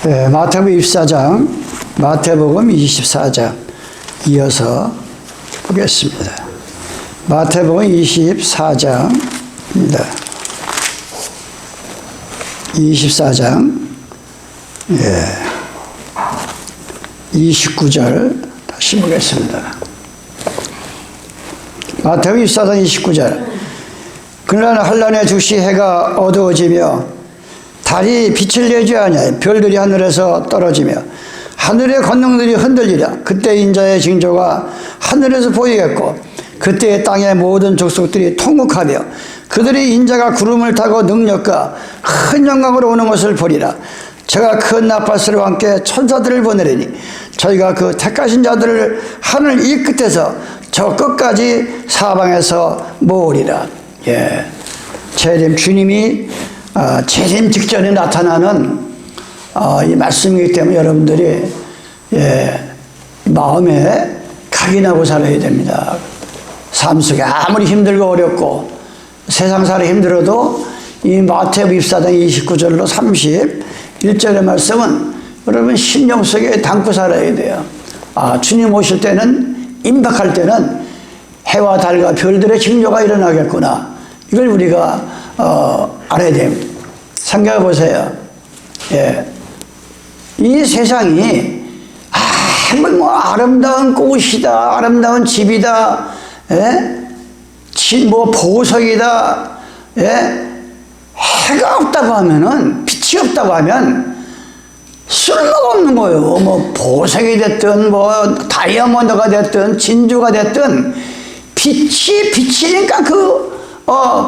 네, 마태복음 24장, 마태복음 24장 이어서 보겠습니다. 마태복음 24장입니다. 24장 29절 다시 보겠습니다. 마태복음 24장 29절. 그러나 한란의 즉시 해가 어두워지며 달이 빛을 내지 아니하여 별들이 하늘에서 떨어지며 하늘의 권능들이 흔들리라. 그때 인자의 징조가 하늘에서 보이겠고 그때 땅의 모든 족속들이 통곡하며 그들이 인자가 구름을 타고 능력과 큰 영광으로 오는 것을 보리라. 제가 큰 나팔소리와 함께 천사들을 보내리니 저희가 그 택하신 자들을 하늘 이 끝에서 저 끝까지 사방에서 모으리라. 재림 주님이 재림 직전에 나타나는 이 말씀이기 때문에 여러분들이 마음에 각인하고 살아야 됩니다. 삶 속에 아무리 힘들고 어렵고 세상 살이 힘들어도 이 마태복음 24장 29절로 31절의 말씀은 여러분 심령 속에 담고 살아야 돼요. 주님 오실 때는, 임박할 때는 해와 달과 별들의 징조가 일어나겠구나. 이걸 우리가 알아야 됩니다. 생각해 보세요. 이 세상이 뭐 아름다운 꽃이다, 아름다운 집이다, 뭐 보석이다, 해가 없다고 하면은, 빛이 없다고 하면 쓸모가 없는 거예요. 뭐 보석이 됐든 뭐 다이아몬드가 됐든 진주가 됐든 빛이 비치니까 그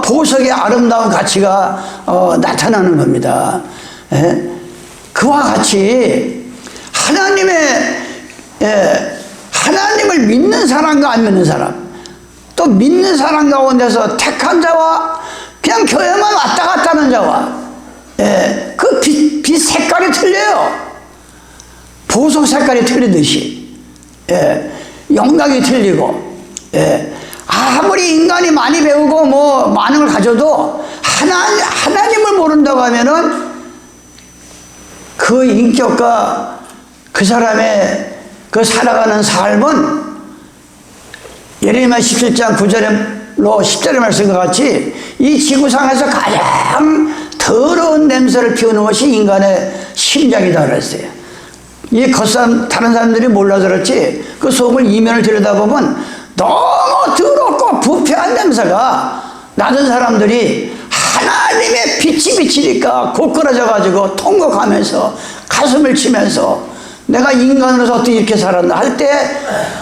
보석의 아름다운 가치가 나타나는 겁니다. 그와 같이 하나님을 믿는 사람과 안 믿는 사람, 또 믿는 사람 가운데서 택한 자와 그냥 교회만 왔다 갔다 하는 자와 그 빛 색깔이 틀려요. 보석 색깔이 틀리듯이 영광이 틀리고 아무리 인간이 많이 배우고 뭐 많은 걸 가져도 하나님을 모른다고 하면은 그 인격과 그 사람의 그 살아가는 삶은 예레미야 17장 9절로 10절의 말씀과 같이 이 지구상에서 가장 더러운 냄새를 피우는 것이 인간의 심장이다 그랬어요. 이 겉사람 다른 사람들이 몰라서 그렇지 그 속을 이면을 들여다보면 너무 더럽고 부패한 냄새가 나던 사람들이 하나님의 빛이 비치니까 고꾸라져 가지고 통곡하면서 가슴을 치면서 내가 인간으로서 어떻게 이렇게 살았나 할 때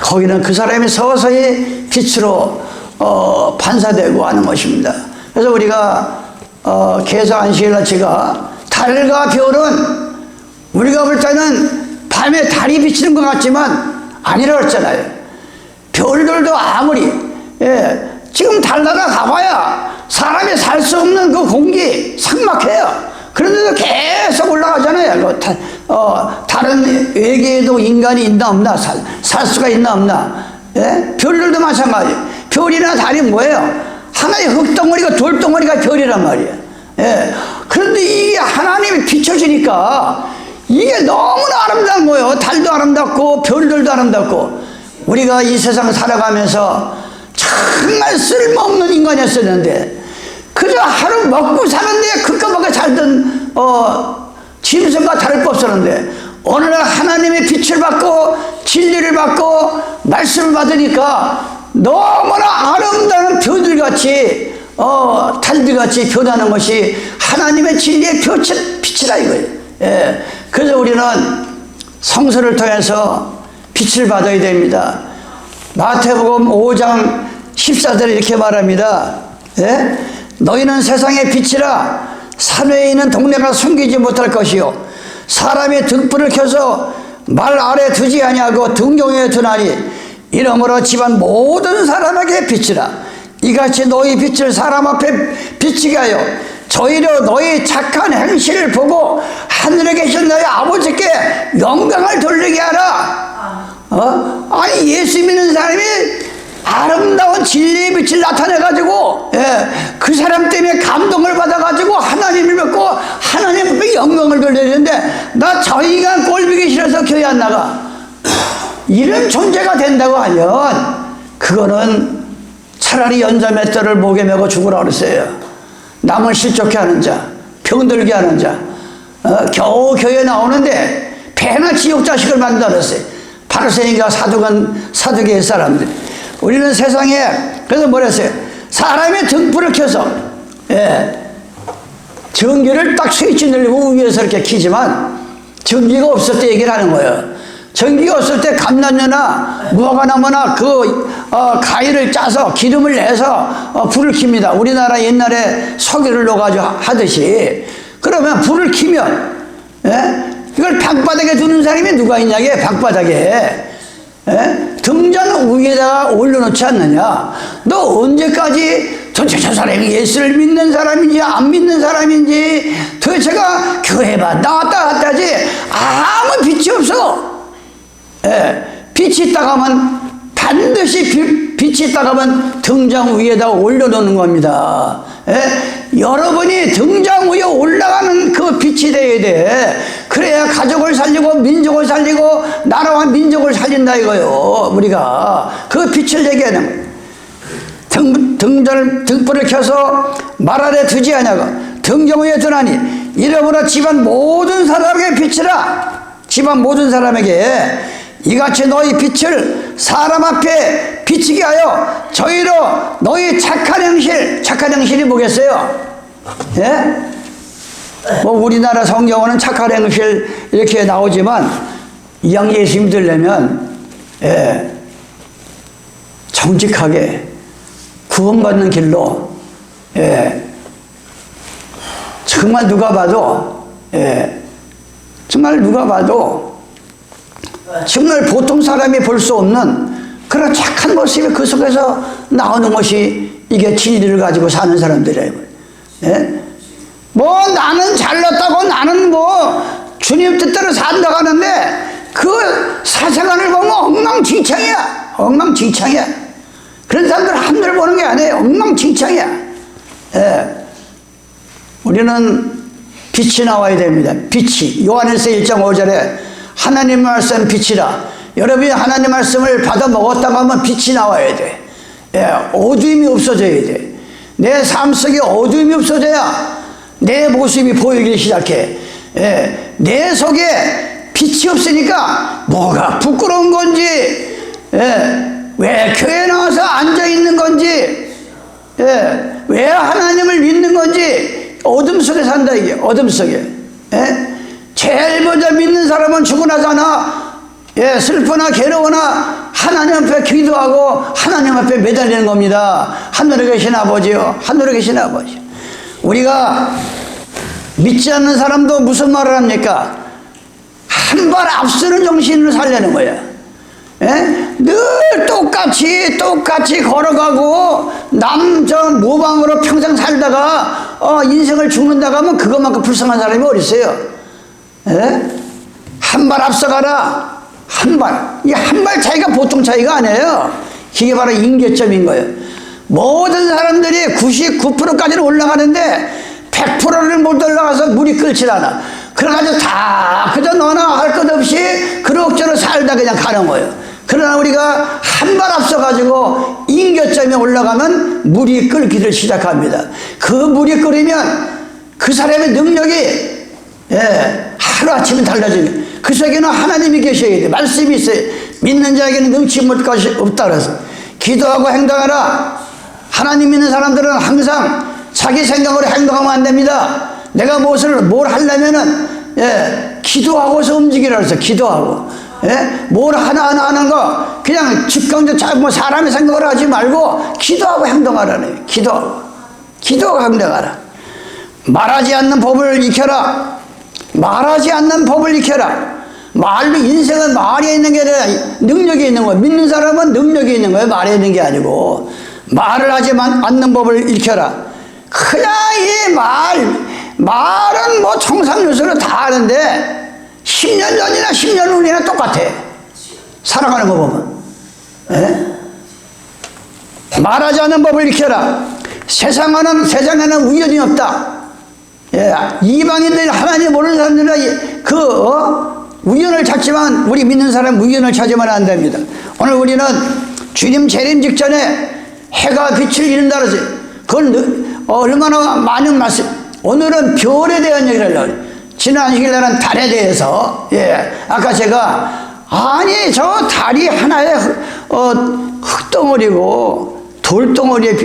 거기는 그 사람이 서서히 빛으로 반사되고 하는 것입니다. 그래서 우리가 계속 안시일라치가 달과 별은 우리가 볼 때는 밤에 달이 비치는 것 같지만 아니라고 했잖아요. 별들도 아무리 지금 달나라 가봐야 사람이 살 수 없는 그 공기 삭막해요. 그런데도 계속 올라가잖아요. 다른 외계에도 인간이 있나 없나, 살 수가 있나 없나. 별들도 마찬가지. 별이나 달이 뭐예요? 하나의 흙덩어리가 돌덩어리가 별이란 말이에요. 그런데 이게 하나님이 비춰지니까 이게 너무나 아름다운 거예요. 달도 아름답고 별들도 아름답고. 우리가 이 세상 살아가면서 정말 쓸모없는 인간이었었는데 그저 하루 먹고 사는데 그까마가 살던 짐승과 다를 거 없었는데 어느 날 하나님의 빛을 받고 진리를 받고 말씀을 받으니까 너무나 아름다운 별들같이 달들같이 변하는 것이 하나님의 진리의 빛이라 이거예요. 그래서 우리는 성서를 통해서 빛을 받아야 됩니다. 마태복음 5장 14절에 이렇게 말합니다. 너희는 세상의 빛이라 산외에 있는 동네가 숨기지 못할 것이요 사람이 등불을 켜서 말 아래 두지 아니하고 등경에 두나니 이러므로 집안 모든 사람에게 빛이라. 이같이 너희 빛을 사람 앞에 비치게 하여 저희로 너희 착한 행실을 보고 하늘에 계신 너희 아버지께 영광을 돌리게 하라. 아니 예수 믿는 사람이 아름다운 진리의 빛을 나타내가지고, 그 사람 때문에 감동을 받아가지고 하나님을 믿고 하나님 앞에 영광을 돌리는데, 나 저 인간 꼴보기 싫어서 교회 안 나가. 이런 존재가 된다고 하면 그거는 차라리 연자맷돌을 목에 메고 죽으라 그랬어요. 남을 실족해 하는 자, 병들게 하는 자, 겨우 교회 나오는데 배나 지옥 자식을 만든다 그랬어요. 바리새인과 사두개의 사람들. 우리는 세상에 그래서 뭐랬어요? 사람의 등불을 켜서 전기를 딱 스위치 늘리고 위에서 이렇게 켜지만 전기가 없을 때 얘기를 하는 거예요. 전기가 없을 때 감난녀나 무화과 나무나 가위를 짜서 기름을 내서 불을 킵니다. 우리나라 옛날에 석유를 넣어가지고 하듯이. 그러면 불을 켜면 이걸 방바닥에 두는 사람이 누가 있냐게. 방바닥에 등잔 위에다가 올려놓지 않느냐. 너 언제까지 도대체 저 사람이 예수를 믿는 사람인지 안 믿는 사람인지 도대체가 교회만 나왔다 갔다 하지 아무 빛이 없어. 빛이 있다가 하면 반드시 빛이 있다가 하면 등장 위에다가 올려놓는 겁니다. 여러분이 등장 위에 올라가는 그 빛이 돼야 돼. 그래야 가족을 살리고 민족을 살리고 나라와 민족을 살린다 이거요. 우리가 그 빛을 내게 하는 등불을 켜서 말 아래 두지 아니하고 등경 위에 두나니 이러므로 집안 모든 사람에게 빛이라. 집안 모든 사람에게 이같이 너희 빛을 사람 앞에 비치게 하여 저희로 너희 착한 행실이 뭐겠어요? 뭐 우리나라 성경어는 착한 행실 이렇게 나오지만 이양 예수 믿으려면 정직하게 구원받는 길로 정말 누가 봐도 정말 보통 사람이 볼 수 없는 그런 착한 모습이 그 속에서 나오는 것이 이게 진리를 가지고 사는 사람들이에요. 뭐 나는 잘났다고 나는 뭐 주님 뜻대로 산다고 하는데 그 사생활을 보면 엉망진창이야. 그런 사람들 하늘을 보는 게 아니에요. 엉망진창이야. 우리는 빛이 나와야 됩니다. 빛이. 요한일서 1장 5절에 하나님 말씀 빛이라. 여러분이 하나님 말씀을 받아 먹었다고 하면 빛이 나와야 돼. 어두움이 없어져야 돼. 내 삶 속에 어두움이 없어져야 내 모습이 보이기 시작해. 내 속에 빛이 없으니까 뭐가 부끄러운 건지, 왜 교회 나와서 앉아있는 건지, 왜 하나님을 믿는 건지 어둠 속에 산다 이게. 어둠 속에. 제일 먼저 믿는 사람은 죽고 나잖아. 슬프나 괴로우나 하나님 앞에 기도하고 하나님 앞에 매달리는 겁니다. 하늘에 계신 아버지요, 하늘에 계신 아버지. 우리가 믿지 않는 사람도 무슨 말을 합니까? 한 발 앞서는 정신으로 살려는 거야. 늘 똑같이 걸어가고 저 모방으로 평생 살다가 인생을 죽는다고 하면 그것만큼 불쌍한 사람이 어디 있어요? 한 발 앞서가라. 한 발. 이 한 발 차이가 보통 차이가 아니에요. 이게 바로 임계점인 거예요. 모든 사람들이 99%까지는 올라가는데 100%를 못 올라가서 물이 끓질 않아. 그래가지고 다 그저 너나 할 것 없이 그럭저럭 살다 그냥 가는 거예요. 그러나 우리가 한 발 앞서가지고 임계점에 올라가면 물이 끓기를 시작합니다. 그 물이 끓이면 그 사람의 능력이 하루아침에 달라지는. 그 속에는 하나님이 계셔야 돼. 말씀이 있어요. 믿는 자에게는 능치 못할 것이 없다 그래서 기도하고 행동하라. 하나님 믿는 사람들은 항상 자기 생각으로 행동하면 안 됩니다. 내가 뭘 하려면은 기도하고서 움직이라 그래서 기도하고 뭘 하나하나 하는 거 그냥 즉흥적 뭐 사람의 생각을 하지 말고 기도하고 행동하라네. 기도하고 행동하라. 말하지 않는 법을 익혀라. 말하지 않는 법을 익혀라. 말로 인생은 말에 있는 게 아니라 능력이 있는 거예요. 믿는 사람은 능력이 있는 거예요. 말에 있는 게 아니고. 말을 하지 않는 법을 익혀라. 그냥 이 말은 뭐 청산유수로 다 하는데 10년 전이나 10년 후나 똑같아. 살아가는 거 보면. 말하지 않는 법을 익혀라. 세상에는 우연이 없다. 예, 이방인들 하나님 모르는 사람들은 우연을 찾지만 우리 믿는 사람은 우연을 찾으면 안 됩니다. 오늘 우리는 주님 재림 직전에 해가 빛을 잃는다 그러지. 그건 얼마나 많은 말씀. 오늘은 별에 대한 얘기를 하려고 그래요. 지난 시간에는 달에 대해서, 아까 제가, 아니, 저 달이 하나의 흙덩어리고 돌덩어리에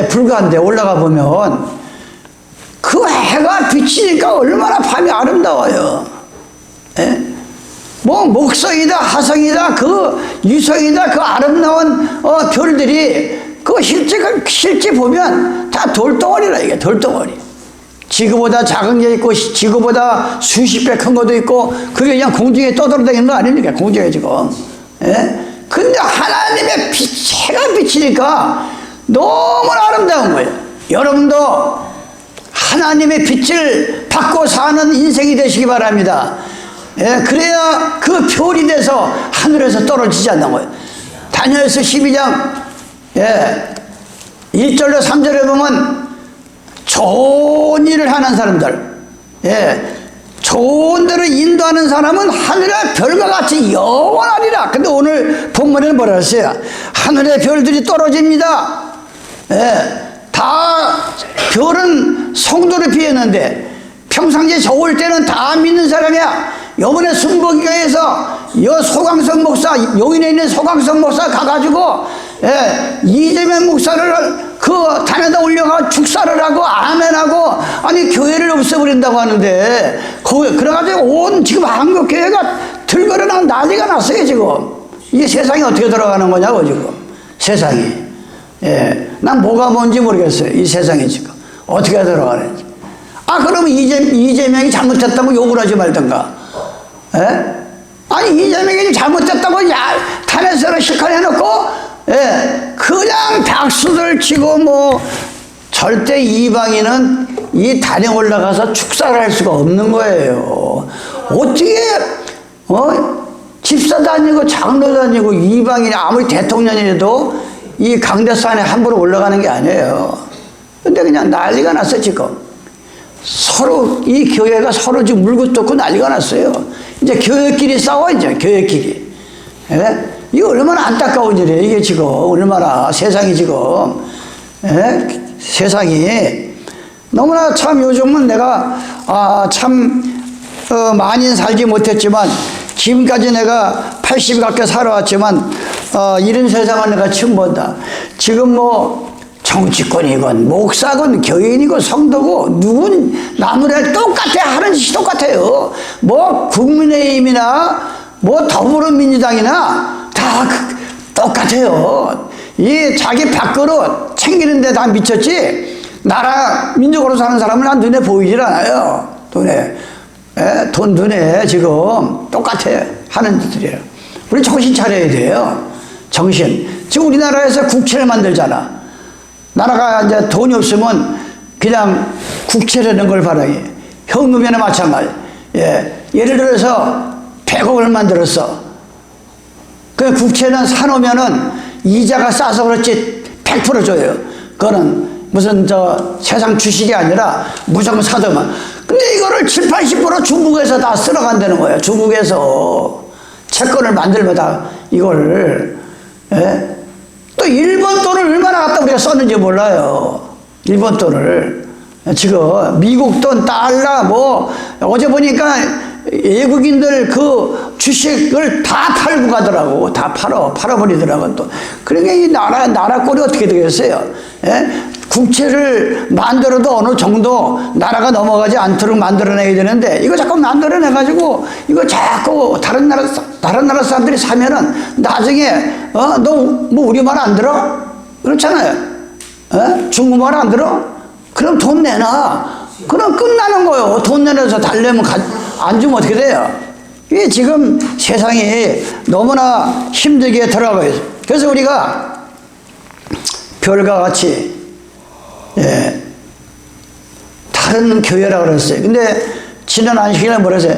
불과한데 올라가 보면 그 해가 비치니까 얼마나 밤이 아름다워요. 뭐 목성이다 하성이다 그 유성이다 그 아름다운 별들이 실제 보면 다 돌덩어리라. 이게 돌덩어리. 지구보다 작은 게 있고 지구보다 수십 배 큰 것도 있고 그게 그냥 공중에 떠돌아다니는 거 아닙니까? 공중에 지금. 근데 하나님의 해가 비치니까 너무나 아름다운 거예요. 여러분도 하나님의 빛을 받고 사는 인생이 되시기 바랍니다. 그래야 그 별이 돼서 하늘에서 떨어지지 않는 거예요. 다니엘서 12장 1절로 3절에 보면 좋은 일을 하는 사람들, 좋은 데로 인도하는 사람은 하늘의 별과 같이 영원하리라. 근데 오늘 본문에는 뭐라 했어요? 하늘의 별들이 떨어집니다. 다 별은 성도를 피했는데 평상시에 좋을 때는 다 믿는 사람이야. 요번에 순복교회에서 소강성 목사, 용인에 있는 소강성 목사 가가지고 이재명 목사를 그 단에다 올려가 축사를 하고 아멘하고 아니 교회를 없애버린다고 하는데 그래가지고 지금 한국교회가 들거려나 난리가 났어요. 지금 이게 세상이 어떻게 돌아가는 거냐고 지금 세상이. 난 뭐가 뭔지 모르겠어요. 이 세상이 지금 어떻게 돌아가는지. 그러면 이재명이 잘못했다고 욕을 하지 말던가. 아니 이재명이 잘못했다고 탄핵서를 실컷해놓고 그냥 박수들 치고 뭐 절대 이방인은 이 단에 올라가서 축사를 할 수가 없는 거예요. 어떻게 집사도 아니고 장로도 아니고 이방인이 아무리 대통령이라도 이 강대산에 함부로 올라가는 게 아니에요. 근데 그냥 난리가 났어 지금. 서로 이 교회가 서로 지금 물고 뜯고 난리가 났어요. 이제 교회끼리 싸워. 이제 교회끼리. 이거 얼마나 안타까운 일이에요. 이게 지금 얼마나 세상이 지금 세상이 너무나 참 요즘은 내가 많이 살지 못했지만 지금까지 내가 80 가까이 살아왔지만 이런 세상을 내가 처음 본다. 지금 뭐 정치권이건 목사건 교인이건 성도고 누군 나누래 똑같아. 하는 짓이 똑같아요. 뭐 국민의힘이나 뭐 더불어민주당이나 다 똑같아요. 이 자기 밥그릇 챙기는데 다 미쳤지 나라 민족으로 사는 사람은 난 눈에 보이질 않아요. 돈 눈에 지금 똑같아 하는 짓들이에요. 우리 정신 차려야 돼요. 정신. 지금 우리나라에서 국채를 만들잖아. 나라가 이제 돈이 없으면 그냥 국채라는 걸 바라게. 현금에나 마찬가지. 예를 들어서 100억을 만들었어. 그 국채는 사놓으면은 이자가 싸서 그렇지 100% 줘요. 그거는 무슨 세상 주식이 아니라 무조건 사도만. 근데 이거를 70, 80% 중국에서 다 쓸어간다는 거예요. 중국에서 채권을 만들면 다 이걸. 또 일본 돈을 얼마나 갖다 우리가 썼는지 몰라요. 일본 돈을. 지금 미국 돈, 달러 뭐 어제 보니까 외국인들 그 주식을 다 팔고 가더라고. 다 팔아버리더라고 또. 그러니까 이 나라 꼴이 어떻게 되겠어요? 국채를 만들어도 어느 정도 나라가 넘어가지 않도록 만들어내야 되는데 이거 자꾸 만들어내가지고 이거 자꾸 다른 나라 사람들이 사면은 나중에 너 뭐 우리말 안 들어? 그렇잖아요. 중국말 안 들어? 그럼 돈 내놔. 그럼 끝나는 거예요. 돈 내놔서 달래면 안 주면 어떻게 돼요? 이게 지금 세상이 너무나 힘들게 돌아가고 있어요. 그래서 우리가 별과 같이 다른 교회라고 그랬어요. 근데 지난 안식일에 뭐라 했어요?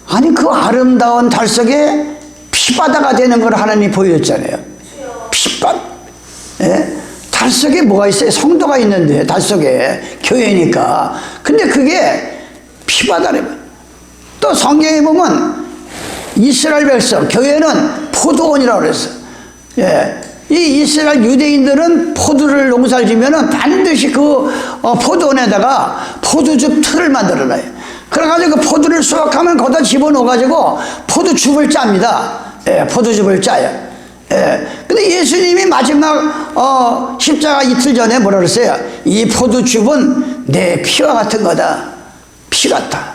아니 그 아름다운 달 속에 피바다가 되는 걸 하나님이 보여줬잖아요. 피바다. 달 속에 뭐가 있어요? 성도가 있는데, 달 속에. 교회니까. 근데 그게 피바다래. 또 성경에 보면 이스라엘 백성, 교회는 포도원이라고 그랬어. 예. 이 이스라엘 유대인들은 포도를 농사를 지면은 반드시 그 포도원에다가 포도즙 틀을 만들어놔요. 그래가지고 그 포도를 수확하면 거기다 집어넣어가지고 포도즙을 짭니다. 예, 포도즙을 짜요. 예. 근데 예수님이 마지막, 십자가 이틀 전에 뭐라 그랬어요? 이 포도즙은 내 피와 같은 거다. 피 같다.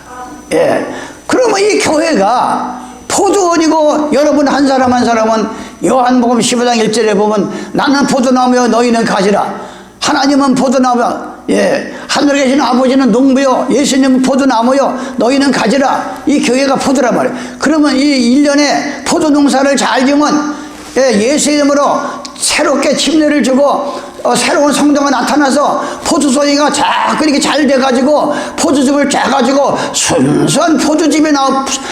예. 그러면 이 교회가 포도원이고 여러분 한 사람 한 사람은 요한복음 15장 1절에 보면 나는 포도나무요 너희는 가지라. 하나님은 포도나무요. 예. 하늘에 계신 아버지는 농부요. 예수님은 포도나무요. 너희는 가지라. 이 교회가 포도란 말이에요. 그러면 이 1년에 포도 농사를 잘 지으면 예수 이름으로 새롭게 침례를 주고 새로운 성도가 나타나서 포도송이가 자꾸 이렇게 잘 돼가지고 포도즙을 짜가지고 순수한 포도즙이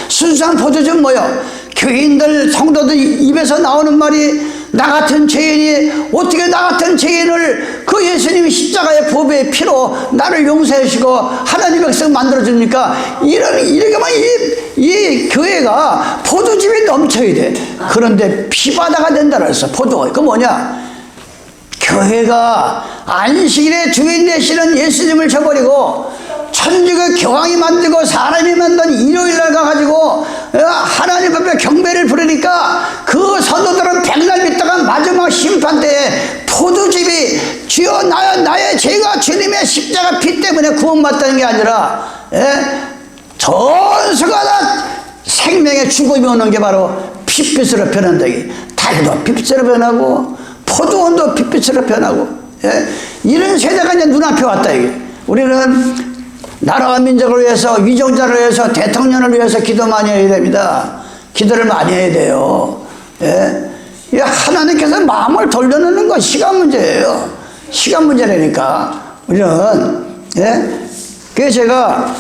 순수한 포도즙 뭐요? 교인들 성도들 입에서 나오는 말이 나 같은 죄인이 어떻게 나 같은 죄인을 그 예수님이 십자가의 보배의 피로 나를 용서하시고 하나님 백성 만들어줍니까? 이러면 이 교회가 포도즙이 넘쳐야 돼. 그런데 피바다가 된다 그랬어. 포도. 그 뭐냐? 교회가 안식일에 주인 되시는 예수님을 저버리고 천주교 교황이 만들고 사람이 만든 일요일날 가가지고 하나님 앞에 경배를 부르니까 그 선도들은 백날 믿다가 마지막 심판 때에 포도즙이 주여 나의 죄가 주님의 십자가 피 때문에 구원받다는 게 아니라 전수가 다 생명의 죽음이 오는 게 바로 핏빛으로 변한다. 달도 핏빛으로 변하고 포도원도 핏빛으로 변하고 이런 세대가 이제 눈앞에 왔다. 이게 우리는 나라와 민족을 위해서 위정자를 위해서 대통령을 위해서 기도 많이 해야 됩니다. 기도를 많이 해야 돼요. 하나님께서 마음을 돌려놓는 건 시간 문제예요. 시간 문제라니까. 우리는 그래서 제가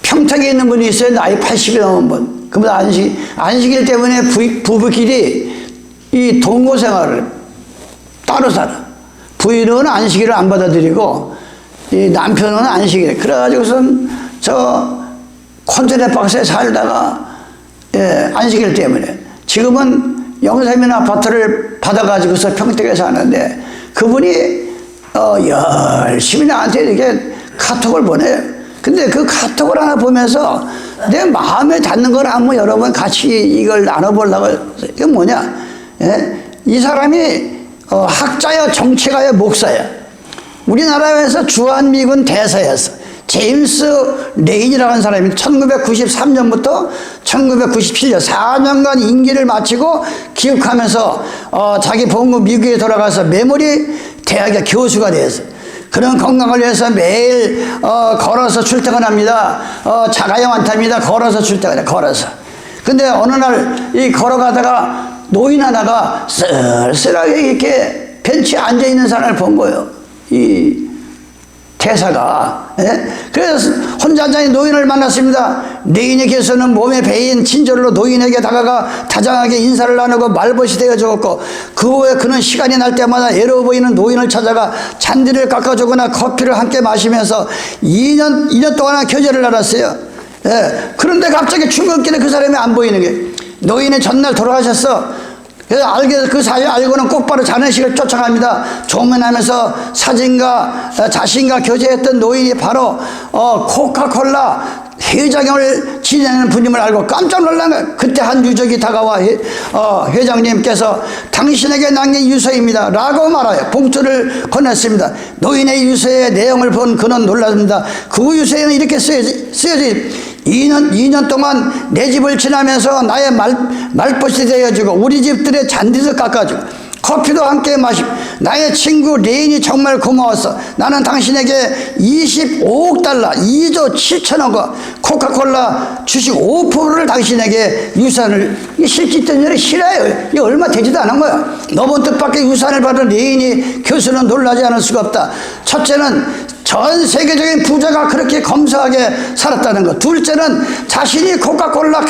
평택에 있는 분이 있어요. 나이 80이 넘은 분. 그분 안식일 때문에 부부끼리 이 동거 생활을 따로 살아. 부인은 안식일을 안 받아들이고 이 남편은 안식일. 그래가지고선 저 콘테네 박스에 살다가 안식일 때문에 지금은 영세민 아파트를 받아가지고서 평택에 사는데 그분이 열심히 나한테 이렇게 카톡을 보내요. 근데 그 카톡을 하나 보면서 내 마음에 닿는 걸 한번 여러분 같이 이걸 나눠보려고 했어요. 이게 뭐냐? 이 사람이 학자여 정치가여 목사야. 우리나라에서 주한미군 대사였어. 제임스 레인이라는 하는 사람이 1993년부터 1997년 4년간 임기를 마치고 기억하면서 자기 본국 미국에 돌아가서 메모리 대학의 교수가 되었어. 그런 건강을 위해서 매일 걸어서 출퇴근합니다. 자가용 안 탑니다. 걸어서 출퇴근해. 걸어서. 근데 어느 날 이 걸어가다가 노인 하나가 쓸쓸하게 이렇게 벤치에 앉아있는 사람을 본 거예요. 이 대사가. 그래서 혼자 앉아있는 노인을 만났습니다. 레인에게서는 몸에 베인 친절로 노인에게 다가가 다정하게 인사를 나누고 말벗이 되어 주었고 그 후에 그는 시간이 날 때마다 애로워 보이는 노인을 찾아가 잔디를 깎아주거나 커피를 함께 마시면서 2년 동안 교제를 나눴어요. 그런데 갑자기 출근길에 그 사람이 안 보이는 게 노인은 전날 돌아가셨어. 그래서 그 사실 알고는 곧바로 장례식을 쫓아갑니다. 조문하면서 사진과 자신과 교제했던 노인이 바로 코카콜라 회장을 지내는 분임을 알고 깜짝 놀란 거예요. 그때 한 유족이 다가와 회장님께서 당신에게 남긴 유서입니다 라고 말하여 봉투를 건넸습니다. 노인의 유서의 내용을 본 그는 놀랐습니다. 그 유서에는 이렇게 쓰여져 2년 동안 내 집을 지나면서 나의 말벗이 되어주고 우리 집들의 잔디도 깎아주고 커피도 함께 마시고 나의 친구 레인이 정말 고마웠어. 나는 당신에게 25억 달러 2조 7천억과 코카콜라 주식 5%를 당신에게 유산을 실질적인 일이 싫어요. 이게 얼마 되지도 않은 거야. 너번 뜻밖의 유산을 받은 레인이 교수는 놀라지 않을 수가 없다. 첫째는 전 세계적인 부자가 그렇게 검소하게 살았다는 것. 둘째는 자신이 코카콜라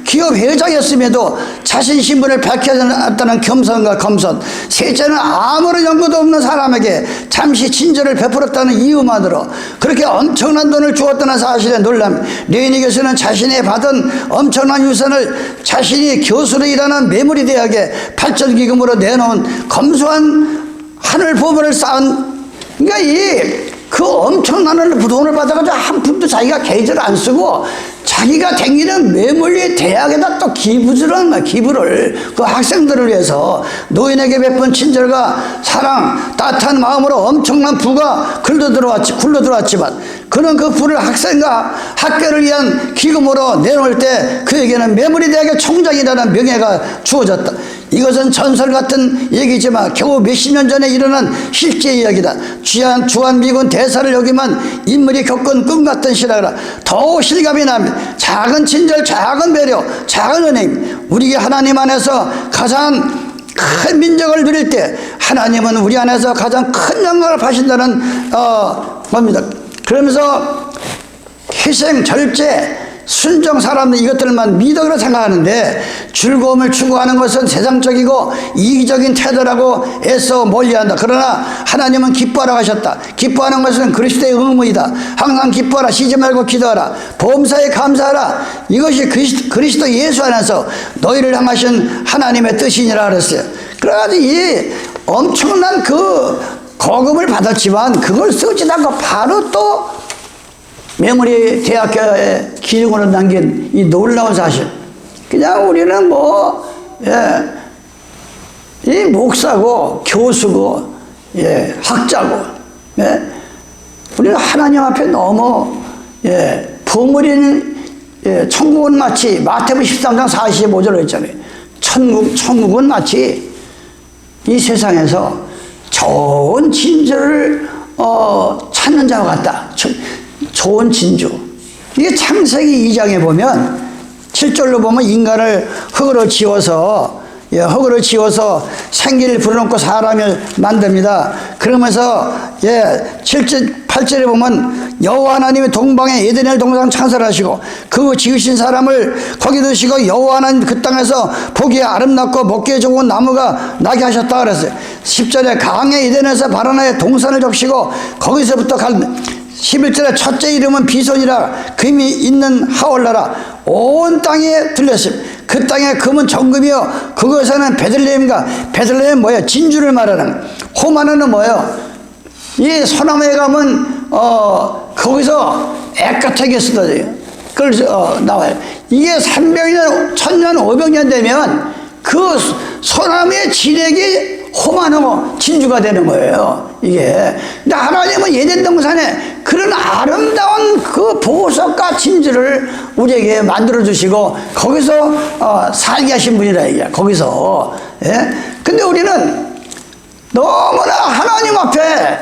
기업 회장이었음에도 자신 신분을 밝히지 않았다는 겸손과 검소. 셋째는 아무런 연고도 없는 사람에게 잠시 친절을 베풀었다는 이유만으로 그렇게 엄청난 돈을 주었다는 사실에 놀람. 레이니 교수는 자신이 받은 엄청난 유산을 자신이 교수로 일하는 메모리 대학에 발전기금으로 내놓은 검소한 하늘 보물을 쌓은, 그러니까 그 엄청난 돈을 받아가지고 한 푼도 자기가 계좌를 안 쓰고 자기가 다니는 메모리 대학에다 또 기부를 한 거야. 기부를 그 학생들을 위해서. 노인에게 베푼 친절과 사랑, 따뜻한 마음으로 엄청난 부가 굴러들어왔지만 그는 그 부를 학생과 학교를 위한 기금으로 내놓을 때 그에게는 메모리 대학의 총장이라는 명예가 주어졌다. 이것은 전설 같은 얘기지만 겨우 몇십 년 전에 일어난 실제 이야기다. 주한미군 대사를 여기만 인물이 겪은 꿈 같은 실화라. 더욱 실감이 납니다. 작은 친절, 작은 배려, 작은 은행. 우리 하나님 안에서 가장 큰 민족을 누릴 때 하나님은 우리 안에서 가장 큰 영광을 파신다는 겁니다. 그러면서 희생, 절제, 순종, 사람들 이것들만 미덕으로 생각하는데 즐거움을 추구하는 것은 세상적이고 이기적인 태도라고 애써 멀리한다. 그러나 하나님은 기뻐하라고 하셨다. 기뻐하는 것은 그리스도의 의무이다. 항상 기뻐하라. 쉬지 말고 기도하라. 범사에 감사하라. 이것이 그리스도 예수 안에서 너희를 향하신 하나님의 뜻이니라 그랬어요. 그래가지고 이 엄청난 그 거금을 받았지만 그걸 쓰지도 않고 바로 또 메모리 대학교에 기증으로 남긴 이 놀라운 사실. 그냥 우리는 이 목사고 교수고 학자고 우리는 하나님 앞에 너무 보물인 천국은 마치 마태복음 13장 45절로 했잖아요. 천국은 마치 이 세상에서 좋은 진주를 찾는 자와 같다. 좋은 진주. 이게 창세기 2장에 보면 7절로 보면 인간을 흙으로 지어서 생기를 불어넣고 사람을 만듭니다. 그러면서 7절 8절에 보면 여호와 하나님이 동방에 에덴을 동상 창설하시고 그 지으신 사람을 거기 두시고 여호와 하나님 그 땅에서 보기에 아름답고 먹기에 좋은 나무가 나게 하셨다 그랬어요. 10절에 강의 에덴에서 바라나의 동산을 적시고 거기서부터 11절에 첫째 이름은 비손이라 금이 있는 하올라라 온 땅에 들렸습니다. 그 땅에 금은 정금이요 그것에는 베들레헴과 베들레헴은 뭐예요? 진주를 말하는. 호마노는 뭐예요? 이 소나무에 가면 거기서 애까하게 쓰러져요. 그걸 나와요. 이게 300년 1000년 500년 되면 그 소나무의 진액이 호마노 진주가 되는 거예요. 이게. 근데 하나님은 에덴 동산에 그런 아름다운 그 보석과 진주를 우리에게 만들어 주시고 거기서 살게 하신 분이라 이게. 거기서. 근데 우리는 너무나 하나님 앞에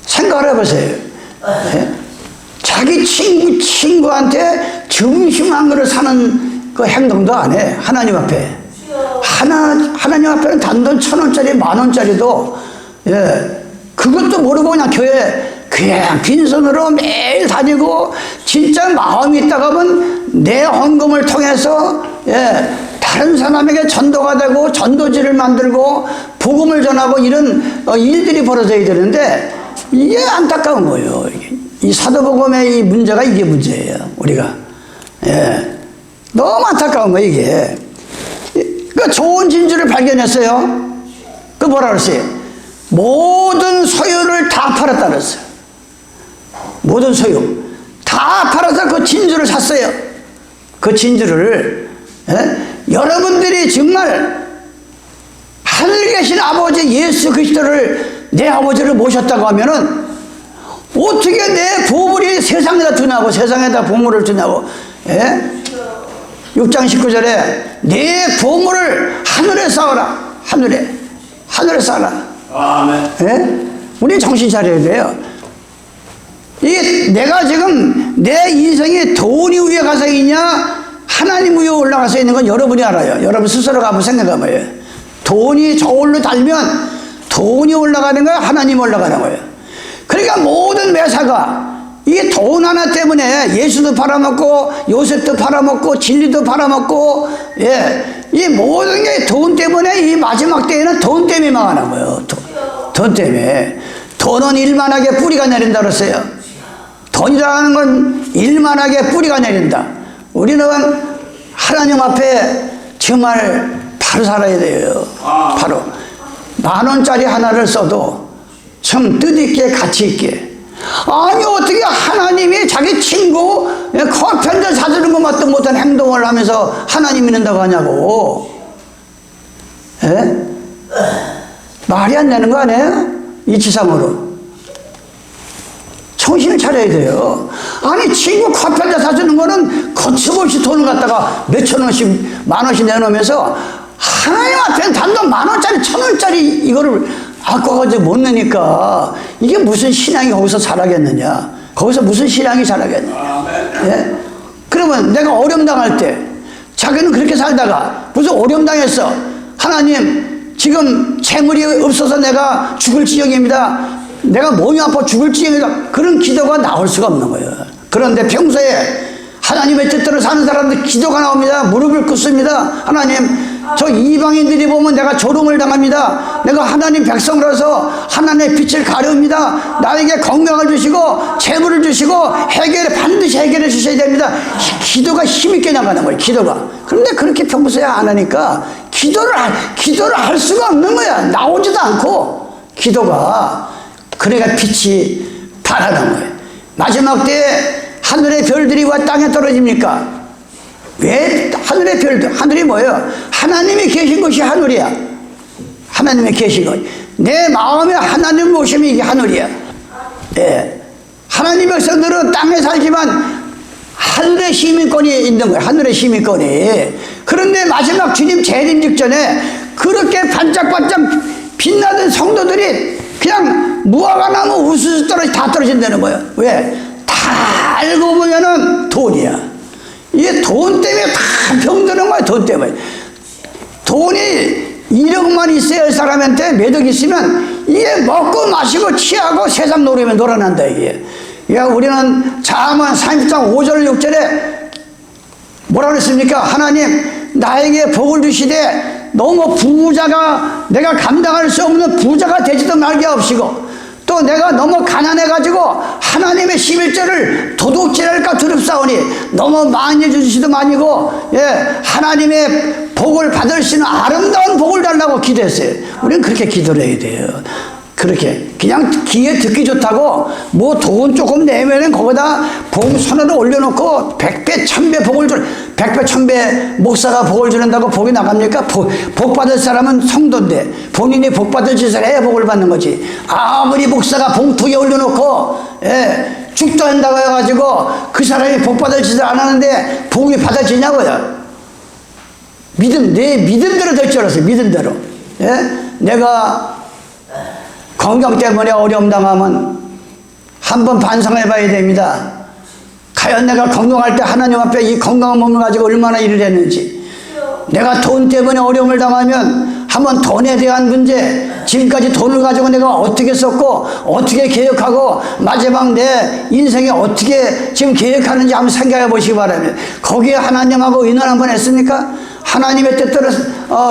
생각을 해보세요. 자기 친구한테 점심 을 사는 그 행동도 안 해. 하나님 앞에. 하나님 앞에는 단돈 1000원짜리 10,000원짜리도 그것도 모르고 그냥 교회 그냥 빈손으로 매일 다니고 진짜 마음이 있다가 하면 내 헌금을 통해서 다른 사람에게 전도가 되고 전도지를 만들고 복음을 전하고 이런 일들이 벌어져야 되는데 이게 안타까운 거예요. 이 사도복음의 이 문제가 이게 문제예요. 우리가 너무 안타까운 거예요. 이게 그 좋은 진주를 발견했어요. 그 뭐라 그랬어요? 모든 소유를 다 팔았다 그랬어요. 모든 소유 다 팔아서 그 진주를 샀어요. 그 진주를 여러분들이 정말 하늘에 계신 아버지 예수 그리스도를 내 아버지를 모셨다고 하면은 어떻게 내 보물이 세상에다 두냐고. 세상에다 보물을 두냐고. 6장 19절에 내 보물을 하늘에 쌓아라. 하늘에 쌓아라. 아멘. 우리 정신 차려야 돼요. 내가 지금 내 인생이 돈이 위에 가서 있냐 하나님 위에 올라가서 있는 건 여러분이 알아요. 여러분 스스로가 한번 생각해봐요. 돈이 저울로 달면 돈이 올라가는 거예요? 하나님 올라가는 거예요? 그러니까 모든 매사가 이게 돈 하나 때문에 예수도 팔아먹고 요셉도 팔아먹고 진리도 팔아먹고, 예, 이 모든 게 돈 때문에 이 마지막 때에는 돈 때문에 망하는 거예요. 돈 때문에. 돈은 일만하게 뿌리가 내린다 그랬어요. 돈이라는 건 일만하게 뿌리가 내린다. 우리는 하나님 앞에 정말 바로 살아야 돼요. 바로 10,000원짜리 하나를 써도 참 뜻있게 가치있게. 아니 어떻게 하나님이 자기 친구 커피 한잔 사주는 것만도 못한 행동을 하면서 하나님 믿는다고 하냐고. 에? 말이 안 되는 거 아니에요? 이치상으로 정신을 차려야 돼요. 아니 친구 커피 한잔 사주는 거는 거침없이 돈을 갖다가 몇천 원씩 10,000원씩 내놓으면서 하나님 앞에는 단돈 10,000원짜리 1,000원짜리 이거를 아까워가지고 못 내니까 이게 무슨 신앙이 거기서 자라겠느냐. 거기서 무슨 신앙이 자라겠느냐. 예? 그러면 내가 어려움 당할 때 자기는 그렇게 살다가 무슨 어려움 당했어. 하나님 지금 재물이 없어서 내가 죽을 지경입니다. 내가 몸이 아파 죽을 지경이다. 그런 기도가 나올 수가 없는 거예요. 그런데 평소에 하나님의 뜻대로 사는 사람들 기도가 나옵니다. 무릎을 꿇습니다. 하나님 저 이방인들이 보면 내가 조롱을 당합니다. 내가 하나님 백성으로서 하나님의 빛을 가려옵니다. 나에게 건강을 주시고 재물을 주시고 반드시 해결해 주셔야 됩니다. 기도가 힘있게 나가는 거예요. 기도가. 그런데 그렇게 평소에 안 하니까 기도를 할 수가 없는 거야. 나오지도 않고 기도가. 그래가 빛이 발하는 거예요. 마지막 때에 하늘의 별들이 왜 땅에 떨어집니까? 왜 하늘의 별들? 하늘이 뭐예요? 하나님이 계신 것이 하늘이야. 하나님이 계신 것. 내 마음에 하나님을 모시면 이게 하늘이야. 예. 하나님의 백성들은 땅에 살지만 하늘의 시민권이 있는 거예요. 하늘의 시민권이. 그런데 마지막 주님 재림 직전에 그렇게 반짝반짝 빛나던 성도들이 그냥 무화과 나무 우수수 다 떨어진다는 거예요. 왜? 다 알고 보면은 돈이야. 이게 돈 때문에 다 병드는 거야. 돈 때문에. 돈이 1억만 있어야 할 사람한테 몇 억 있으면 이게 먹고 마시고 취하고 세상 노래면 놀아난다 이게. 그러니까 우리는 잠언 30장 5절 6절에 뭐라 그랬습니까? 하나님 나에게 복을 주시되 너무 부자가 내가 감당할 수 없는 부자가 되지도 말게 하옵시고 또 내가 너무 가난해가지고 하나님의 11절을 도둑질할까 두렵사오니 너무 많이 주시도 아니고, 예, 하나님의 복을 받을 수 있는 아름다운 복을 달라고 기도했어요. 우리는 그렇게 기도를 해야 돼요. 그렇게 그냥 귀에 듣기 좋다고 뭐 돈 조금 내면은 거기다 봉선을 올려놓고 100배 1000배 복을 줄 100배 1000배 목사가 복을 주는다고 복이 나갑니까? 복 받을 사람은 성도인데 본인이 복 받을 짓을 해야 복을 받는 거지. 아무리 목사가 봉투에 올려놓고, 예, 죽도 한다고 해가지고 그 사람이 복 받을 짓을 안 하는데 복이 받아지냐고요. 내 믿음대로 될 줄 알았어요. 믿음대로. 예? 내가 건강 때문에 어려움 당하면 한번 반성해 봐야 됩니다. 과연 내가 건강할 때 하나님 앞에 이 건강한 몸을 가지고 얼마나 일을 했는지. 내가 돈 때문에 어려움을 당하면 한번 돈에 대한 문제, 지금까지 돈을 가지고 내가 어떻게 썼고 어떻게 계획하고 마지막 내 인생에 어떻게 지금 계획하는지 한번 생각해 보시기 바랍니다. 거기에 하나님하고 의논 한번 했습니까? 하나님의 뜻대로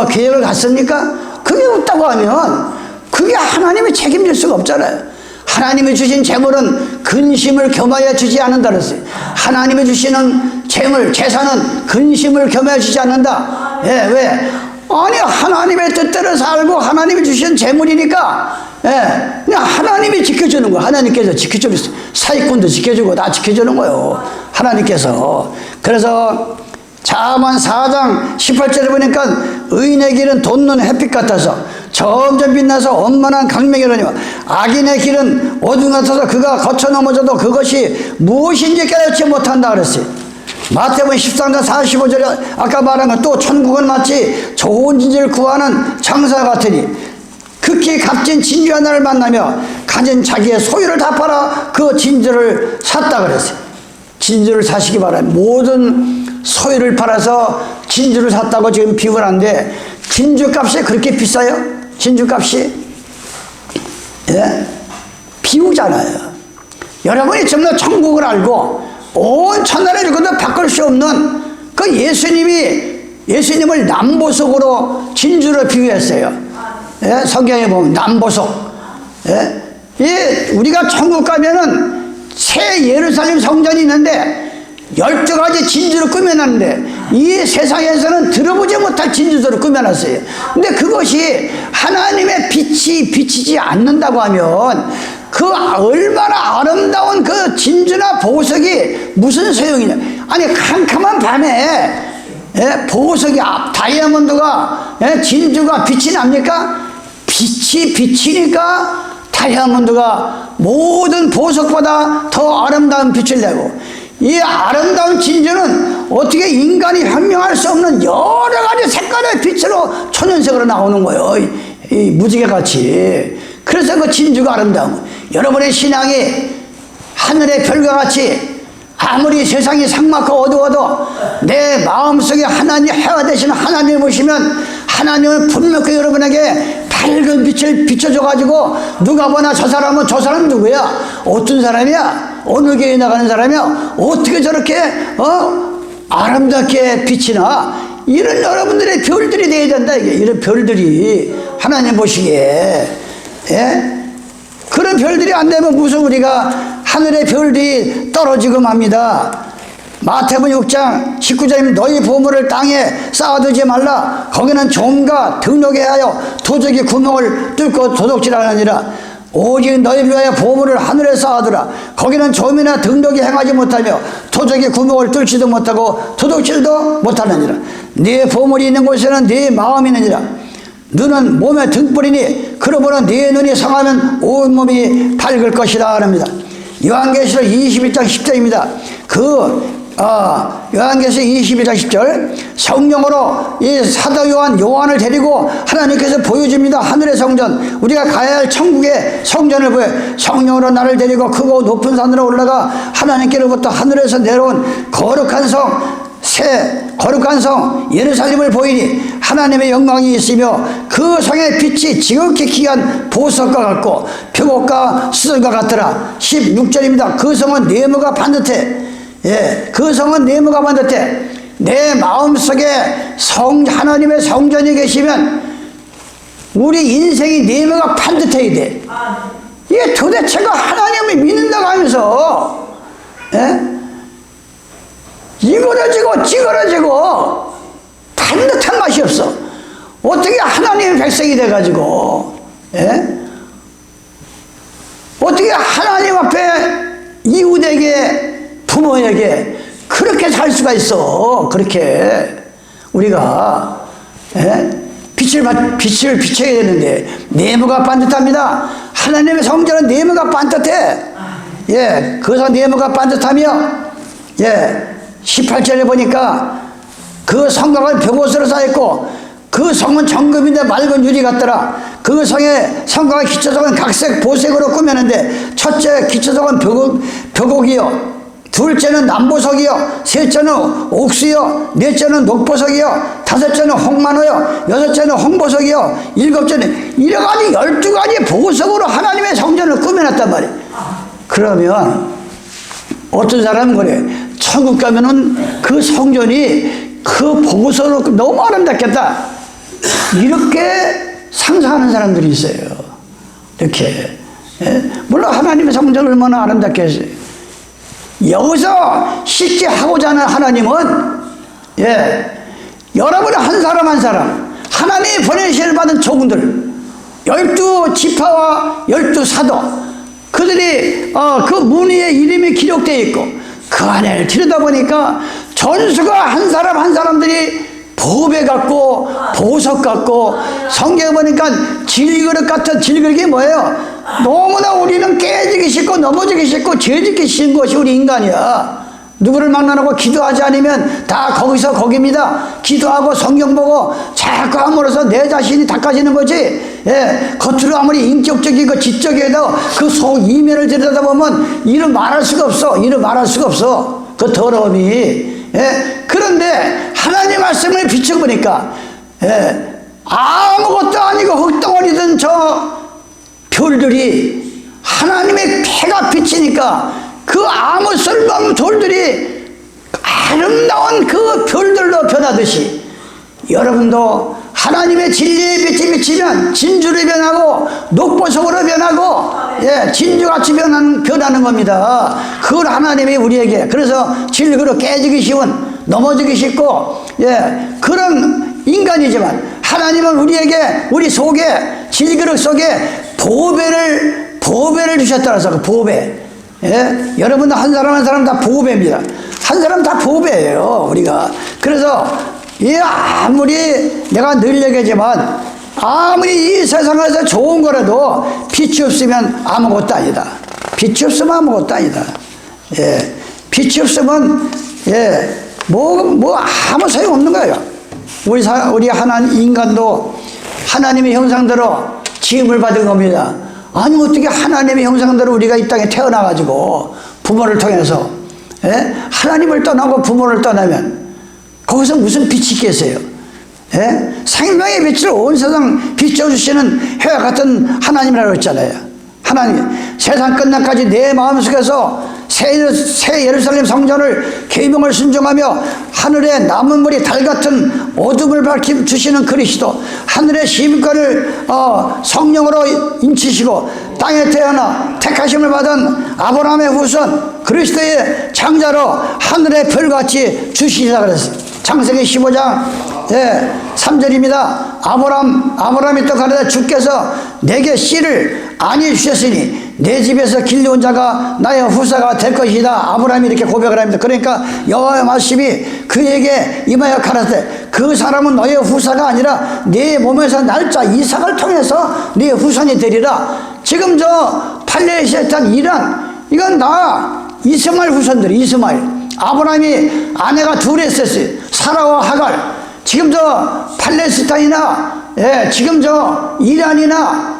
계획을 갔습니까? 그게 없다고 하면 그게 하나님이 책임질 수가 없잖아요. 하나님이 주신 재물은 근심을 겸하여 주지 않는다 그랬어요. 하나님이 주시는 재물, 재산은 근심을 겸하여 주지 않는다. 예, 왜? 아니 하나님의 뜻대로 살고 하나님이 주신 재물이니까, 예, 그냥 하나님이 지켜주는 거야. 하나님께서 지켜주고 있어요. 사익꾼도 지켜주고 다 지켜주는 거예요. 하나님께서. 그래서 잠언 4장 18절에 보니까 의인의 길은 돋는 햇빛 같아서 점점 빛나서 원만한 강명이라니와 악인의 길은 어둠 같아서 그가 거쳐 넘어져도 그것이 무엇인지 깨닫지 못한다 그랬어요. 마태복음 13장 45절에 아까 말한 건 또 천국은 마치 좋은 진주를 구하는 장사 같으니 극히 값진 진주 하나를 만나며 가진 자기의 소유를 다 팔아 그 진주를 샀다 그랬어요. 진주를 사시기 바랍니다. 모든 소유를 팔아서 진주를 샀다고 지금 비유를 하는데 진주 값이 그렇게 비싸요? 진주 값이? 예? 비우잖아요. 여러분이 전부 천국을 알고 온 천하를 이루고도 바꿀 수 없는 그 예수님을 남보석으로 진주로 비유했어요. 예? 성경에 보면 남보석. 예? 우리가 천국 가면은 새 예루살렘 성전이 있는데 12가지 진주로 꾸며놨는데 이 세상에서는 들어보지 못할 진주로 꾸며놨어요. 근데 그것이 하나님의 빛이 비치지 않는다고 하면 그 얼마나 아름다운 그 진주나 보석이 무슨 소용이냐. 아니 캄캄한 밤에 보석이 다이아몬드가 진주가 빛이 납니까? 빛이 비치니까 다이아몬드가 모든 보석보다 더 아름다운 빛을 내고, 이 아름다운 진주는 어떻게 인간이 현명할 수 없는 여러 가지 색깔의 빛으로 초연색으로 나오는 거예요. 이 무지개같이. 그래서 그 진주가 아름다운 거예요. 여러분의 신앙이 하늘의 별과 같이 아무리 세상이 삭막하고 어두워도 내 마음속에 하나님, 해와 되시는 하나님을 보시면 하나님은 분명히 여러분에게 밝은 빛을 비춰줘가지고 누가 보나 저 사람 누구야? 어떤 사람이야? 어느 교회에 나가는 사람이야? 어떻게 저렇게 아름답게 빛이 나? 이런 여러분들의 별들이 되어야 된다. 이런 별들이 하나님 보시기에, 예? 그런 별들이 안 되면 무슨 우리가 하늘의 별들이 떨어지고 맙니다. 마태복음 6장 19절이면 너희 보물을 땅에 쌓아두지 말라. 거기는 좀과 등록에 하여 도적이 구멍을 뚫고 도둑질하느니라. 오직 너희를 위하여 보물을 하늘에 쌓아두라. 거기는 좀이나 등록이 행하지 못하며 도적이 구멍을 뚫지도 못하고 도둑질도 못하느니라. 네 보물이 있는 곳에는 네 마음이 있느니라. 눈은 몸의 등불이니 그러므로 네 눈이 상하면 온몸이 밝을 것이라 합니다. 요한계시록 21장 10절입니다. 요한계시록 21장 10절, 성령으로 이 사도 요한을 데리고 하나님께서 보여줍니다. 하늘의 성전, 우리가 가야 할 천국의 성전을 보여. 성령으로 나를 데리고 크고 높은 산으로 올라가 하나님께로부터 하늘에서 내려온 거룩한 성 예루살렘을 보이니 하나님의 영광이 있으며 그 성의 빛이 지극히 귀한 보석과 같고 표곡과 수들과 같더라. 16절입니다. 그 성은 네모가 반듯해. 예, 그 성은 네모가 반듯해. 내 마음속에 하나님의 성전이 계시면 우리 인생이 네모가 반듯해야 돼. 이게 도대체가 하나님을 믿는다고 하면서, 예? 이거러지고 찌그러지고 반듯한 맛이 없어. 어떻게 하나님의 백성이 돼가지고, 예? 어떻게 하나님 앞에 이웃에게, 부모에게 그렇게 살 수가 있어. 그렇게 우리가, 예? 빛을 비춰야 되는데 네모가 반듯합니다. 하나님의 성전은 네모가 반듯해. 예, 그래서 네모가 반듯하며, 예, 18절에 보니까 그 성곽은 벽옷으로 쌓였고 그 성은 정금인데 맑은 유리 같더라. 그 성의 성곽의 기초석은 각색 보색으로 꾸몄는데 첫째 기초석은 벽옥이요, 둘째는 남보석이요, 셋째는 옥수요, 넷째는 녹보석이요, 다섯째는 홍만호요, 여섯째는 홍보석이요, 일곱째는 이래가지고 12가지 보석으로 하나님의 성전을 꾸며놨단 말이에요. 그러면 어떤 사람은 그래, 천국 가면은 그 성전이 그 보석으로 너무 아름답겠다, 이렇게 상상하는 사람들이 있어요. 이렇게, 예? 물론 하나님의 성전을 얼마나 아름답게 했어요. 여기서 쉽게 하고자 하는 하나님은, 예, 여러분의 한 사람 하나님이 보내시를 받은 종들 12지파와 12사도 그들이 그 문의에 이름이 기록되어 있고 그 안에 들여다보니까 전수가 한 사람들이 보배 같고 보석 같고, 성경에 보니까 질그릇 같은 질그릇이 뭐예요? 너무나 우리는 깨지기 싫고 넘어지기 싫고 죄짓기 싫은 것이 우리 인간이야. 누구를 만나고 기도하지 않으면 다 거기서 거기입니다. 기도하고 성경 보고 자꾸 함으로써 내 자신이 닦아지는 거지. 예, 겉으로 아무리 인격적이고 지적이어도 그 속 이면을 들여다보면 이를 말할 수가 없어. 그 더러움이. 예, 그런데 하나님 말씀을 비춰보니까, 예, 아무것도 아니고 흙덩어리든 저 별들이 하나님의 해가 비치니까 그 아무 쓸모없는 돌들이 아름다운 그 별들로 변하듯이 여러분도 하나님의 진리의 빛이 비치면 진주로 변하고 녹보석으로 변하고 진주같이 변하는 겁니다. 그걸 하나님이 우리에게 그래서 질그릇 깨지기 쉬운 넘어지기 쉽고 그런 인간이지만 하나님은 우리에게 우리 속에 질그릇 속에 보배를 주셨다라서 그 보배 여러분들 한 사람 한 사람 다 보배입니다. 한 사람 다 보배예요 우리가. 그래서 아무리 내가 늘 얘기하지만 아무리 이 세상에서 좋은 거라도 빛이 없으면 아무것도 아니다. 빛이 없으면 아무것도 아니다. 빛이 없으면 뭐 아무 소용 없는 거예요. 우리 하나님 인간도 하나님의 형상대로 지음을 받은 겁니다. 아니 어떻게 하나님의 형상대로 우리가 이 땅에 태어나가지고 부모를 통해서 하나님을 떠나고 부모를 떠나면 거기서 무슨 빛이 있겠어요? 생명의 빛을 온 세상 비춰주시는 해와 같은 하나님이라고 했잖아요. 하나님 세상 끝날까지 내 마음속에서 새 예루살렘 성전을 계명을 순종하며 하늘의 남은 물이 달 같은 어둠을 밝히 주시는 그리스도, 하늘의 시민권을 성령으로 인치시고 땅에 태어나 택하심을 받은 아브라함의 후손 그리스도의 장자로 하늘의 별같이 주시리라 그랬어요. 창세기 15장 3절입니다. 아브라함이 또 가르쳐 주께서 내게 씨를 안이 주셨으니 내 집에서 길러온 자가 나의 후사가 될 것이다. 아브라함이 이렇게 고백을 합니다. 그러니까 여호와의 말씀이 그에게 임하여 가라사대 그 사람은 너의 후사가 아니라 네 몸에서 날짜 이삭을 통해서 네 후손이 되리라. 지금 저 팔레스타인 땅 이란 이건 다 이스마엘 후손들이 이스마엘 아브라함이 아내가 둘이 있었어요. 사라와 하갈. 지금 저 팔레스타인이나 지금 저 이란이나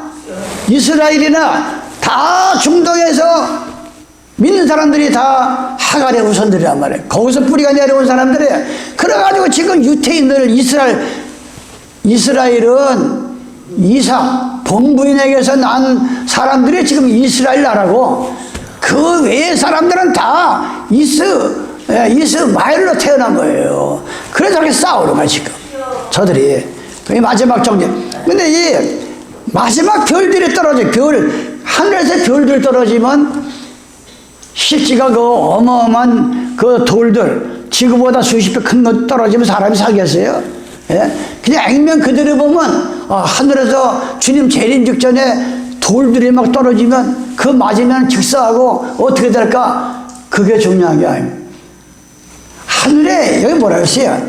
이스라엘이나 다 중동에서 믿는 사람들이 다 하갈의 후손들이란 말이에요. 거기서 뿌리가 내려온 사람들이에요. 그래가지고 지금 유태인들 이스라엘은 이삭 본부인에게서 난 사람들이 지금 이스라엘 나라고 그 외의 사람들은 다 이스마엘로 태어난 거예요. 그래서 이렇게 싸우는 거야 지금 저들이. 이 마지막 정리. 근데 이 마지막 별들이 떨어져 하늘에서 별들 떨어지면 실제가 그 어마어마한 그 돌들 지구보다 수십 배 큰 거 떨어지면 사람이 살겠어요? 그냥 액면 그대로 보면 하늘에서 주님 재림 직전에 돌들이 막 떨어지면 그 맞으면 즉사하고 어떻게 될까? 그게 중요한 게 아닙니다. 하늘에 여기 뭐라 했어요?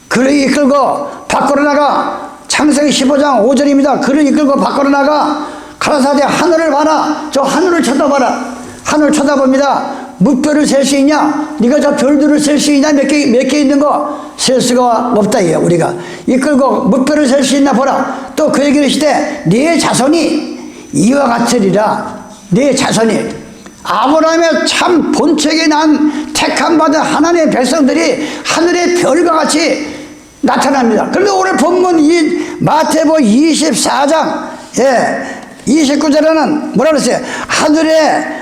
그를 이끌고 밖으로 나가. 창세기 15장 5절입니다. 그를 이끌고 밖으로 나가 가라사대 하늘을 봐라. 저 하늘을 쳐다봐라. 하늘을 쳐다봅니다. 묵별을 셀 수 있냐? 네가 저 별들을 셀 수 있냐? 몇 개 있는 거 셀 수가 없다 이게 우리가. 이끌고 묵별을 셀 수 있나 보라. 또 그 얘기를 시되 네 자손이 이와 같으리라. 네 자손이 아브라함의 참 본책에 난 택함받은 하나님의 백성들이 하늘의 별과 같이 나타납니다. 그런데 오늘 본문 이 마태복음 24장 29절에는 뭐라 그랬어요?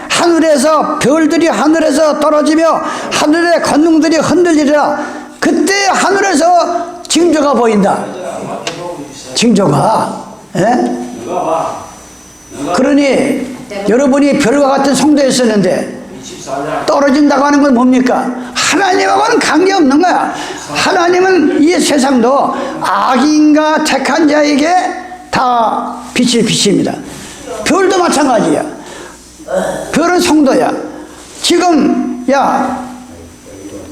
하늘에서 별들이 하늘에서 떨어지며 하늘의 권능들이 흔들리리라. 그때 하늘에서 징조가 보인다. 징조가. 그러니 여러분이 별과 같은 성도에 있었는데 떨어진다고 하는 건 뭡니까? 하나님하고는 관계없는 거야. 하나님은 이 세상도 악인과 택한 자에게 다 빛을 비칩니다. 별도 마찬가지야. 별은 성도야. 지금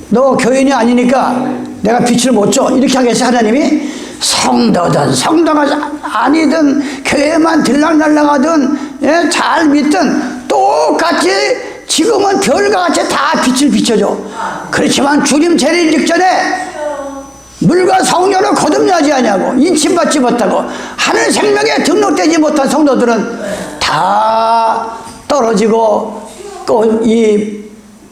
너 교인이 아니니까 내가 빛을 못 줘 이렇게 하겠어 하나님이? 성도든 성도가 아니든 교회만 들락날락하든 잘 믿든 똑같이 지금은 별과 같이 다 빛을 비춰줘. 그렇지만 주님 재림 직전에 물과 성령을 거듭나지 아니하고 인침받지 못하고 하늘 생명에 등록되지 못한 성도들은 다 떨어지고 또 이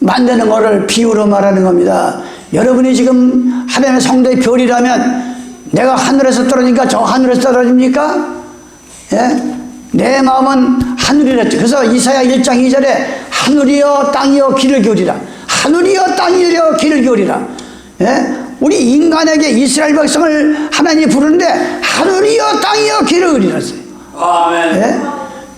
만드는 거를 비유로 말하는 겁니다. 여러분이 지금 하나님의 성도의 별이라면 내가 하늘에서 떨어지니까 저 하늘에서 떨어집니까? 내 마음은 하늘이랬죠. 그래서 이사야 1장 2절에 하늘이여 땅이여 귀를 기울이라. 하늘이여 땅이여 귀를 기울이라. 예? 우리 인간에게 이스라엘 백성을 하나님이 부르는데 하늘이여 땅이여 귀를 기울이라. 아멘. 예?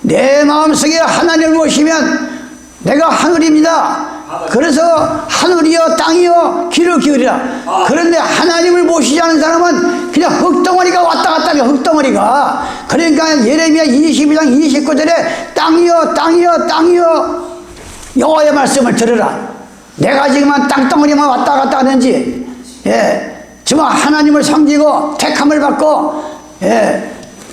내 마음속에 하나님을 모시면 내가 하늘입니다. 그래서 하늘이여 땅이여 귀를 기울이라. 그런데 하나님을 모시지 않은 사람은 그냥 흙덩어리가 왔다 갔다 해요. 흙덩어리가. 그러니까 예레미야 22장 29절에 땅이여 땅이여 땅이여 여호와의 말씀을 들으라. 내가 지금 땅덩어리만 왔다 갔다 하는지, 예, 정말 하나님을 섬기고 택함을 받고, 예,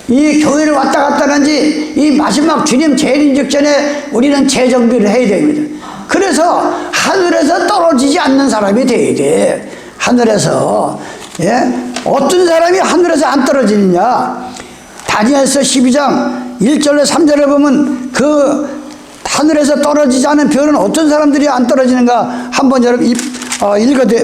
이 교회를 왔다 갔다 하는지 이 마지막 주님 재림 직전에 우리는 재정비를 해야 됩니다. 그래서 하늘에서 떨어지지 않는 사람이 돼야 돼. 하늘에서. 예? 어떤 사람이 하늘에서 안 떨어지느냐. 다니엘서 12장 1절로 3절을 보면 그 하늘에서 떨어지지 않은 별은 어떤 사람들이 안 떨어지는가 한번 여러분 읽어도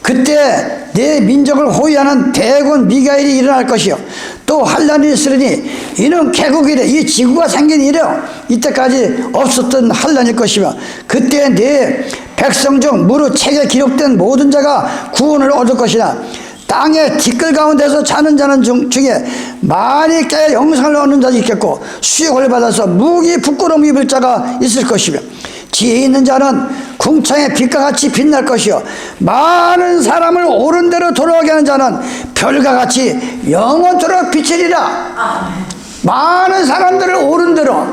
그때 내 민족을 호위하는 대군 미가엘이 일어날 것이요 또 환란이 있으리니 이는 개국이래. 이 지구가 생긴 이래요. 이때까지 없었던 환란일 것이며 그때 내 백성 중 무릇 책에 기록된 모든 자가 구원을 얻을 것이나 땅의 티끌 가운데서 자는 자는 중에 많이 깨 영생을 얻는 자도 있겠고 수욕을 받아서 무기 부끄러움 입을 자가 있을 것이며 지혜 있는 자는 궁창의 빛과 같이 빛날 것이요 많은 사람을 옳은 대로 돌아가게 하는 자는 별과 같이 영원토록 비치리라. 많은 사람들을 옳은 대로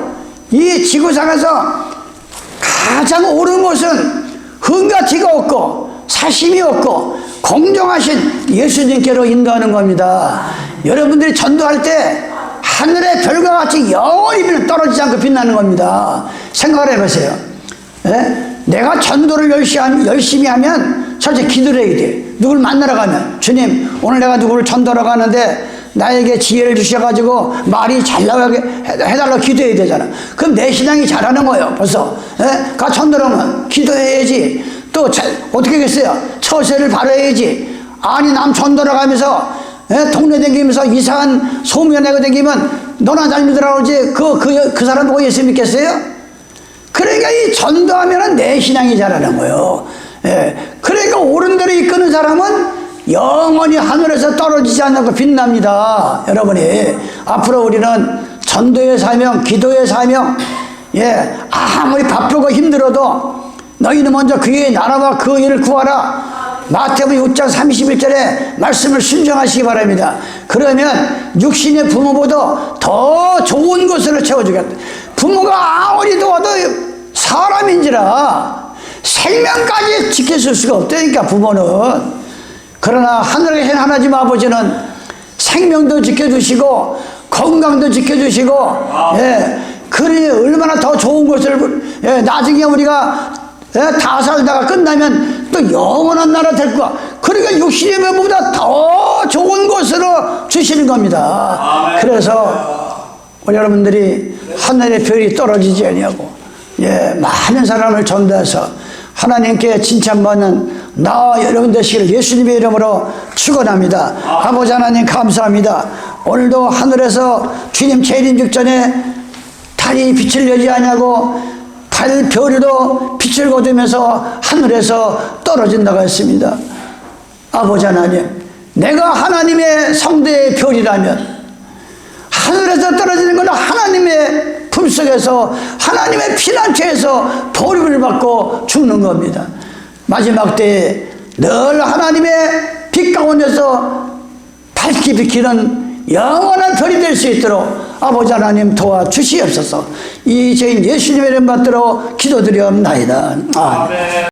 이 지구상에서 가장 옳은 것은 흥가티가 없고 사심이 없고 공정하신 예수님께로 인도하는 겁니다. 여러분들이 전도할 때 하늘의 별과 같이 영원히 떨어지지 않고 빛나는 겁니다. 생각을 해보세요. 예? 내가 전도를 열심히 하면 첫째 기도를 해야 돼. 누굴 만나러 가면 주님 오늘 내가 누구를 전도하러 가는데 나에게 지혜를 주셔가지고 말이 잘 나가게 해달라고 기도해야 되잖아. 그럼 내 신앙이 잘하는 거예요. 벌써. 예? 가 전도하면 기도해야지. 또 어떻게 하겠어요? 처세를 바라야지. 아니 남 전도하러 가면서 예? 동네 다니면서 이상한 소문을 내고 다니면 너나 잘 믿으라고 하지 그 사람 보고 예수 믿겠어요? 그러니까 이 전도하면 내 신앙이 자라는 거예요. 예. 그러니까 옳은 대로 이끄는 사람은 영원히 하늘에서 떨어지지 않고 빛납니다. 여러분이 앞으로 우리는 전도의 사명, 기도의 사명, 예, 아무리 바쁘고 힘들어도 너희는 먼저 그의 나라와 그 일을 구하라. 마태복음 6장 31절에 말씀을 순종하시기 바랍니다. 그러면 육신의 부모보다 더 좋은 것으로 채워주겠다. 부모가 아무리 도와도 사람인지라 생명까지 지켜줄 수가 없다니까 부모는. 그러나 하늘에 계신 하나님 아버지는 생명도 지켜주시고 건강도 지켜주시고 예, 그러니 얼마나 더 좋은 것을 예, 나중에 우리가 예, 다 살다가 끝나면 또 영원한 나라 될 거야. 그러니까 육신의 면보다 더 좋은 것으로 주시는 겁니다. 아멘. 그래서 우리 여러분들이 하늘의 별이 떨어지지 않냐고 예, 많은 사람을 전도해서 하나님께 칭찬받는 나 여러분 되시기를 예수님의 이름으로 축원합니다. 아버지 하나님 감사합니다. 오늘도 하늘에서 주님 재림 직전에 달이 빛을 내지 않냐고 달 별이도 빛을 거두면서 하늘에서 떨어진다고 했습니다. 아버지 하나님, 내가 하나님의 성대의 별이라면 하늘에서 떨어지는 건 하나님의 품속에서 하나님의 피난처에서 보류를 받고 죽는 겁니다. 마지막 때에 늘 하나님의 빛 가운데서 밝게 비키는 영원한 별이 될 수 있도록 아버지 하나님 도와주시옵소서. 이 죄인 예수님의 이름 받들어 기도드리옵나이다. 아멘.